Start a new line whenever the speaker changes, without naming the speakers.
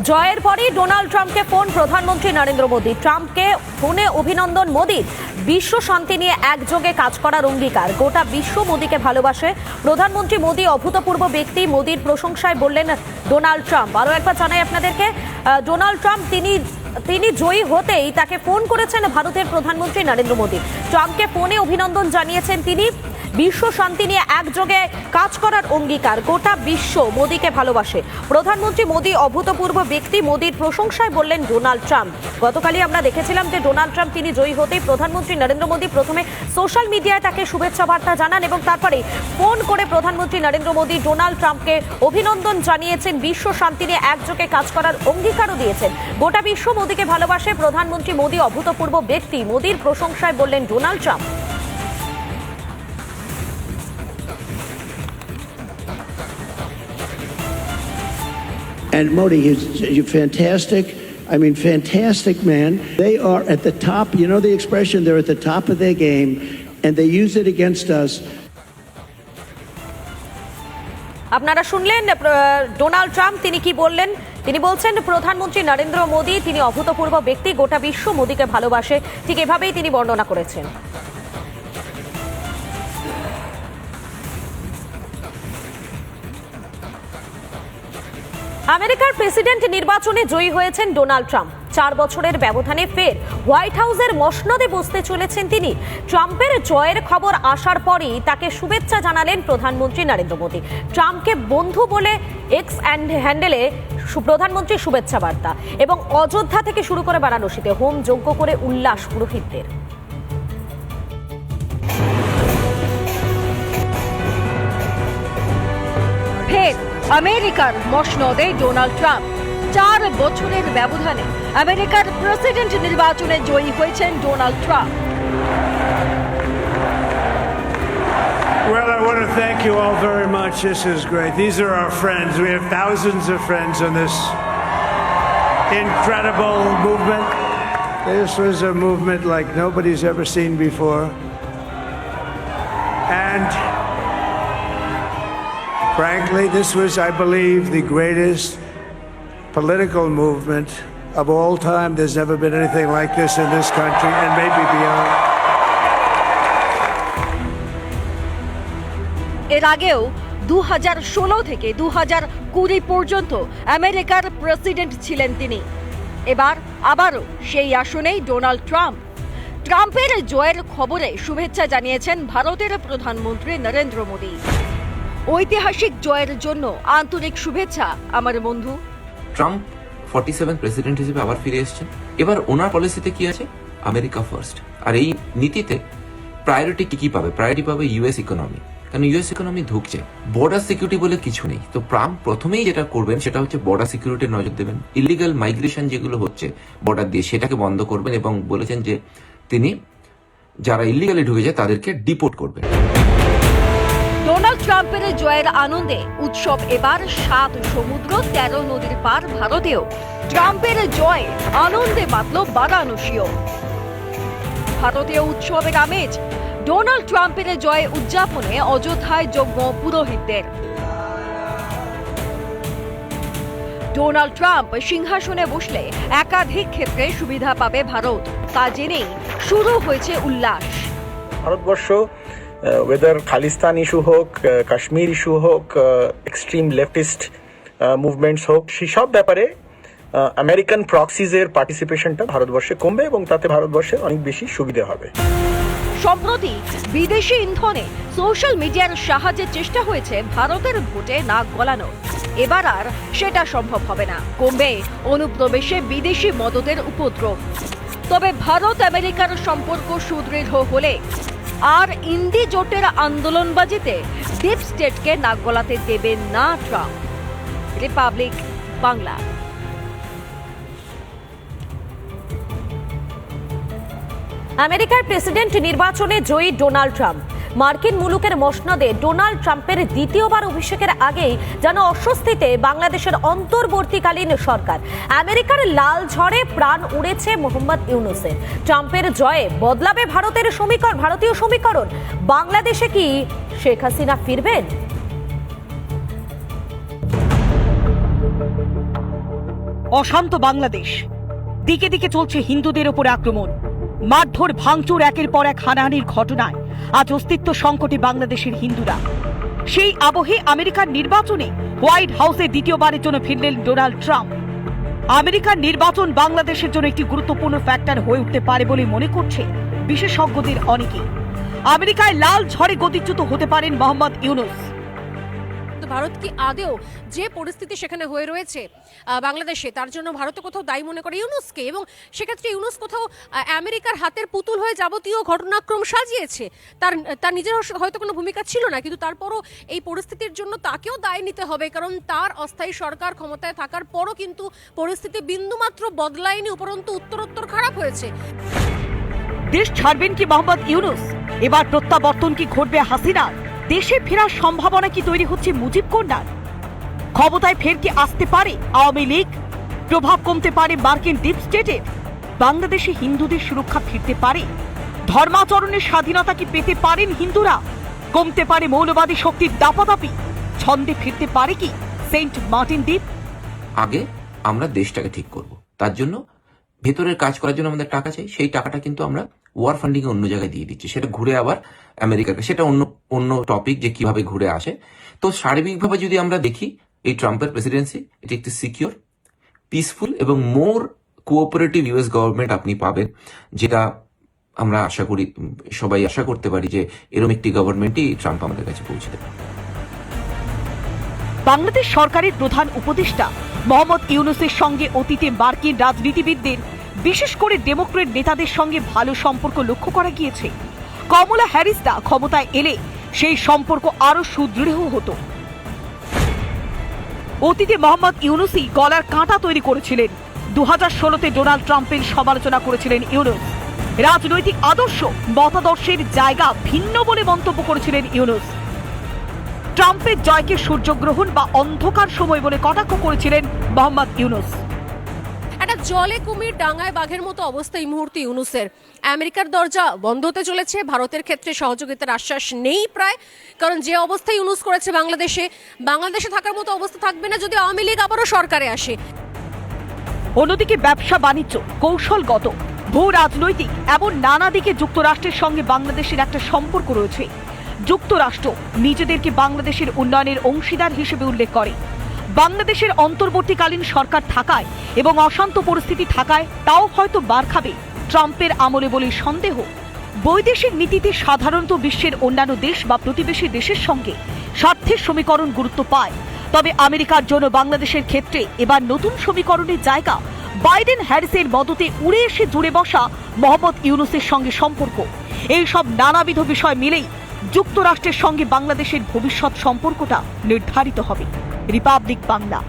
জয়ের পরই ডোনাল্ড ট্রাম্পকে ফোন প্রধানমন্ত্রী নরেন্দ্র মোদী। ট্রাম্পকে ফোনে অভিনন্দন মোদীর। বিশ্ব শান্তি নিয়ে একযোগে কাজ করার অঙ্গীকার। গোটা বিশ্ব মোদীকে ভালোবাসে। প্রধানমন্ত্রী মোদী অভূতপূর্ব ব্যক্তি, মোদীর প্রশংসায় বললেন ডোনাল্ড ট্রাম্প। আরও একবার জানাই আপনাদেরকে, ডোনাল্ড ট্রাম্প তিনি জয়ী হতেই তাকে ফোন করেছেন ভারতের প্রধানমন্ত্রী নরেন্দ্র মোদী। ট্রাম্পকে ফোনে অভিনন্দন জানিয়েছেন তিনি। বিশ্ব শান্তি নিয়ে একযোগে কাজ করার অঙ্গীকার। গোটা বিশ্ব মোদীকে ভালোবাসে। প্রধানমন্ত্রী মোদী অভূতপূর্ব ব্যক্তি, মোদীর প্রশংসায় বললেন ডোনাল্ড ট্রাম্প। গতকালই আমরা দেখেছিলাম যে ডোনাল্ড ট্রাম্প তিনি জয়ী হতেই প্রধানমন্ত্রী নরেন্দ্র মোদী প্রথমে সোশ্যাল মিডিয়ায় তাকে শুভেচ্ছা বার্তা জানান এবং তারপরে ফোন করে প্রধানমন্ত্রী নরেন্দ্র মোদী ডোনাল্ড ট্রাম্পকে অভিনন্দন জানিয়েছেন। বিশ্ব শান্তি নিয়ে একযোগে কাজ করার অঙ্গীকারও দিয়েছেন। গোটা বিশ্ব মোদীকে ভালোবাসে। প্রধানমন্ত্রী মোদী অভূতপূর্ব ব্যক্তি, মোদীর প্রশংসায় বললেন Donald Trump.
And Modi is fantastic. I mean, fantastic man. They are at the top. You know the expression, they're at the top of their game, and they use it against us.
আপনারা শুনলেন Donald Trump তিনি কি বললেন। তিনি বলছেন প্রধানমন্ত্রী নরেন্দ্র মোদী তিনি অভূতপূর্ব ব্যক্তি, গোটা বিশ্ব মোদীকে ভালোবাসে। ঠিক এভাবেই তিনি বর্ণনা করেছেন। আমেরিকার প্রেসিডেন্ট নির্বাচনে জয়ী হয়েছেন ডোনাল্ড ট্রাম্প। 4 বছরের ব্যবধানে ফের হোয়াইট হাউসের মসনদে বসতে চলেছেন তিনি। ট্রাম্পের জয়ের খবর আসার পরই তাকে শুভেচ্ছা জানালেন প্রধানমন্ত্রী নরেন্দ্র মোদী। ট্রাম্পকে বন্ধু বলে এক্স হ্যান্ডেলে প্রধানমন্ত্রী শুভেচ্ছা বার্তা এবং অযোধ্যা থেকে শুরু করে বারাণসীতে হোম যজ্ঞ করে উল্লাস পুরোহিতদের।
ফের আমেরিকার মসনদে ডোনাল্ড ট্রাম্প। 4 বছরের ব্যবধানে আমেরিকার প্রেসিডেন্ট নির্বাচনে জয়ী হয়েছেন Donald Trump.
Well, I want to thank you all very much. This is great. These are our friends. We have thousands of friends in this incredible movement. This was a movement like nobody's ever seen before. And frankly, this was, I believe, the greatest political movement of all time. There's never been anything like this in this country and maybe beyond.
এর আগেও 2016 থেকে 2020 পর্যন্ত আমেরিকার president ছিলেন তিনি। এবার আবারও সেই আসনেই ডোনাল্ড ট্রাম্প। ট্রাম্পের জয়ের খবরে শুভেচ্ছা জানিয়েছেন ভারতের প্রধানমন্ত্রী নরেন্দ্র মোদী। ঐতিহাসিক জয়ের জন্য আন্তরিক শুভেচ্ছা আমার বন্ধু।
ট্রাম্প 47 প্রেসিডেন্ট হিসেবে আবার ফিরে এসেছেন। এবার ওনার পলিসিতে কি আছে? America first. আর এই নীতিতে প্রায়োরিটি কি পাবে? প্রায়োরিটি পাবে ইউএস ইকোনমি, কারণ ইউএস ইকোনমি ধুকছে। বর্ডার সিকিউরিটি বলে কিছু নেই। তো ট্রাম্প প্রথমেই যেটা করবেন সেটা হচ্ছে বর্ডার সিকিউরিটির নজর দেবেন। ইলিগাল মাইগ্রেশন যেগুলো হচ্ছে বর্ডার দিয়ে সেটাকে বন্ধ করবেন এবং বলেছেন যে তিনি যারা ইলিগালি ঢুকেছে তাদেরকে ডিপোর্ট করবেন।
ডোনাল্ড ট্রাম্পের জয়ের আনন্দে উৎসব এবার 7 সমুদ্র 13 নদীর পার ভারতেও। ট্রাম্পের জয় আনন্দে মাতল বারাণসীও। ভারতীয় উৎসবের আমেজ। ডোনাল্ড ট্রাম্পের জয় উদযাপনে অযোধ্যায় যজ্ঞ পুরোহিতদের। ডোনাল্ড ট্রাম্প সিংহাসনে বসলে একাধিক ক্ষেত্রে সুবিধা পাবে ভারত, তা জেনেই শুরু হয়েছে উল্লাস।
ভারতবর্ষ ওয়েদার খালিস্তান ইস্যু হোক, কাশ্মীর ইস্যু হোক, এক্সট্রিম লেফটিস্ট মুভমেন্টস হোক, সেসব ব্যাপারে আমেরিকান প্রক্সিজের পার্টিসিপেশনটা ভারতবর্ষে কমবে এবং তাতে ভারতবর্ষে অনেক বেশি সুবিধা হবে।
সম্প্রতি বিদেশি ইন্ধনে সোশ্যাল মিডিয়ার সাহায্যে চেষ্টা হয়েছে ভারতের ভোটে নাক গলানো। এবার আর সেটা সম্ভব হবে না। কমবে অনুপ্রবেশে বিদেশি মদতের উপদ্রব। তবে ভারত আমেরিকার সম্পর্ক সুদৃঢ় হলে আর ইন্দি জোটের আন্দোলনবাজিতে ডিপ স্টেটকে নাক গলাতে দেবেন না ট্রাম্প। রিপাবলিক বাংলা।
আমেরিকার প্রেসিডেন্ট নির্বাচনে জয়ী ডোনাল্ড ট্রাম্প। মার্কিন মুলুকের মসনদে ডোনাল্ড ট্রাম্পের দ্বিতীয়বার অভিষেকের আগেই যেন অস্বস্তিতে বাংলাদেশের অন্তর্বর্তীকালীন সরকার। আমেরিকার লাল ঝড়ে প্রাণ উড়েছে মোহাম্মদ ইউনূসের। ট্রাম্পের জয়ে বদলাবে ভারতীয় সমীকরণ। বাংলাদেশে কি শেখ হাসিনা ফিরবেন?
অশান্ত বাংলাদেশ, দিকে দিকে চলছে হিন্দুদের ওপর আক্রমণ, মারধর ভাঙচুর, একের পর এক হানাহানির ঘটনায় আজ অস্তিত্ব সংকটে বাংলাদেশের হিন্দুরা। সেই আবহে আমেরিকার নির্বাচনে হোয়াইট হাউসে দ্বিতীয়বারের জন্য ফিরলেন ডোনাল্ড ট্রাম্প। আমেরিকার নির্বাচন বাংলাদেশের জন্য একটি গুরুত্বপূর্ণ ফ্যাক্টর হয়ে উঠতে পারে বলে মনে করছে বিশেষজ্ঞদের অনেকে। আমেরিকায় লাল ঝড়ে গতিচ্যুত হতে পারেন মোহাম্মদ ইউনূস।
ভারত কি আদেও যে পরিস্থিতি সেখানে হয়ে রয়েছে বাংলাদেশে, তার জন্য ভারত কোথাও দায়ী মনে করে ইউনূসকে, এবং সেক্ষেত্রে ইউনূস কোথাও আমেরিকার হাতের পুতুল হয়ে যাবতীয় ঘটনাক্রম সাজিয়েছে। তার নিজের হয়তো কোনো ভূমিকা ছিল না, কিন্তু তারপরও এই পরিস্থিতির জন্য তাকেও দায় নিতে হবে, কারণ তার অস্থায়ী সরকার ক্ষমতায় থাকার পরও কিন্তু পরিস্থিতি বিন্দুমাত্র বদলায়নি, উপরন্তু উত্তরোত্তর খারাপ হয়েছে।
দেশ ছাড়বেন কি মোহাম্মদ ইউনূস? এবার প্রত্যাবর্তন কি ঘটবে হাসিনার? দেশে ফেরার সম্ভাবনা কি তৈরি হচ্ছে মুজিব কন্যার? ক্ষমতায় ফের কি আসতে পারে আওয়ামী লীগ? প্রভাব কমতে পারে মার্কিন ডিপ স্টেটের? বাংলাদেশে হিন্দুদের সুরক্ষা ফিরতে পারে? ধর্মাচরণের স্বাধীনতা কি পেতে পারেন হিন্দুরা? কমতে পারে মৌলবাদী শক্তির দাপাদাপি? ছন্দে ফিরতে পারে কি সেন্ট মার্টিন দ্বীপ?
আগে আমরা দেশটাকে ঠিক করব, তার জন্য ভেতরের কাজ করার জন্য আমাদের টাকা চাই। সেই টাকাটা কিন্তু আমরা ওয়ার ফান্ডিং এ অন্য জায়গায় দিয়ে দিচ্ছি, সেটা ঘুরে আবার আমেরিকাকে, সেটা অন্য টপিক যে কিভাবে ঘুরে আসে। তো সার্বিকভাবে যদি আমরা দেখি, এই ট্রাম্পের প্রেসিডেন্সি এটি একটি সিকিউর, পিসফুল এবং মোর কোঅপারেটিভ ইউএস গভর্নমেন্ট আপনি পাবেন, যেটা আমরা আশা করি, সবাই আশা করতে পারি যে এরকম একটি গভর্নমেন্টই ট্রাম্প আমাদের কাছে পৌঁছে দেবে।
বাংলাদেশ সরকারের প্রধান উপদেষ্টা মোহাম্মদ ইউনূসের সঙ্গে অতীতে মার্কিন রাজনীতিবিদদের, বিশেষ করে ডেমোক্রেট নেতাদের সঙ্গে ভালো সম্পর্ক লক্ষ্য করা গিয়েছে। কমলা হ্যারিসরা ক্ষমতায় এলে সেই সম্পর্ক আরো সুদৃঢ় হতো। অতীতে মোহাম্মদ ইউনূসই গলার কাঁটা তৈরি করেছিলেন। 2016-তে ডোনাল্ড ট্রাম্পের সমালোচনা করেছিলেন ইউনূস। রাজনৈতিক আদর্শ, মতাদর্শের জায়গা ভিন্ন বলে মন্তব্য করেছিলেন ইউনূস। ট্রাম্পের জয়কে সূর্যগ্রহণ বা অন্ধকার সময় বলে কটাক্ষ করেছিলেন মোহাম্মদ ইউনূস।
একটা জলে কুমির ডাঙায় বাঘের মতো অবস্থা এই মুহূর্তে ইউনূসের। আমেরিকার দরজা বন্ধ হতে চলেছে, ভারতের ক্ষেত্রে সহযোগিতার আশ্বাস নেই প্রায়, কারণ যে অবস্থা ইউনূস করেছে বাংলাদেশে থাকার মতো অবস্থা থাকবে না যদি আওয়ামী লীগ আবারও সরকারে আসে।
অন্যদিকে ব্যবসা বাণিজ্য, কৌশলগত, ভূ রাজনৈতিক এমন নানা দিকে যুক্তরাষ্ট্রের সঙ্গে বাংলাদেশের একটা সম্পর্ক রয়েছে। যুক্তরাষ্ট্র নিজেদেরকে বাংলাদেশের উন্নয়নের অংশীদার হিসেবে উল্লেখ করে। বাংলাদেশের অন্তর্বর্তীকালীন সরকার থাকায় এবং অশান্ত পরিস্থিতি থাকায় তাও হয়তো বার খাবে ট্রাম্পের আমলে বলে সন্দেহ। বৈদেশিক নীতিতে সাধারণত বিশ্বের অন্যান্য দেশ বা প্রতিবেশী দেশের সঙ্গে স্বার্থের সমীকরণ গুরুত্ব পায়, তবে আমেরিকার জন্য বাংলাদেশের ক্ষেত্রে এবার নতুন সমীকরণের জায়গা বাইডেন হ্যারিসের মদতে উড়ে এসে জুড়ে বসা মোহাম্মদ ইউনূসের সঙ্গে সম্পর্ক। এই সব নানাবিধ বিষয় মিলেই যুক্তরাষ্ট্রের সঙ্গে বাংলাদেশের ভবিষ্যৎ সম্পর্কটা নির্ধারিত হবে। রিপাবলিক বাংলা।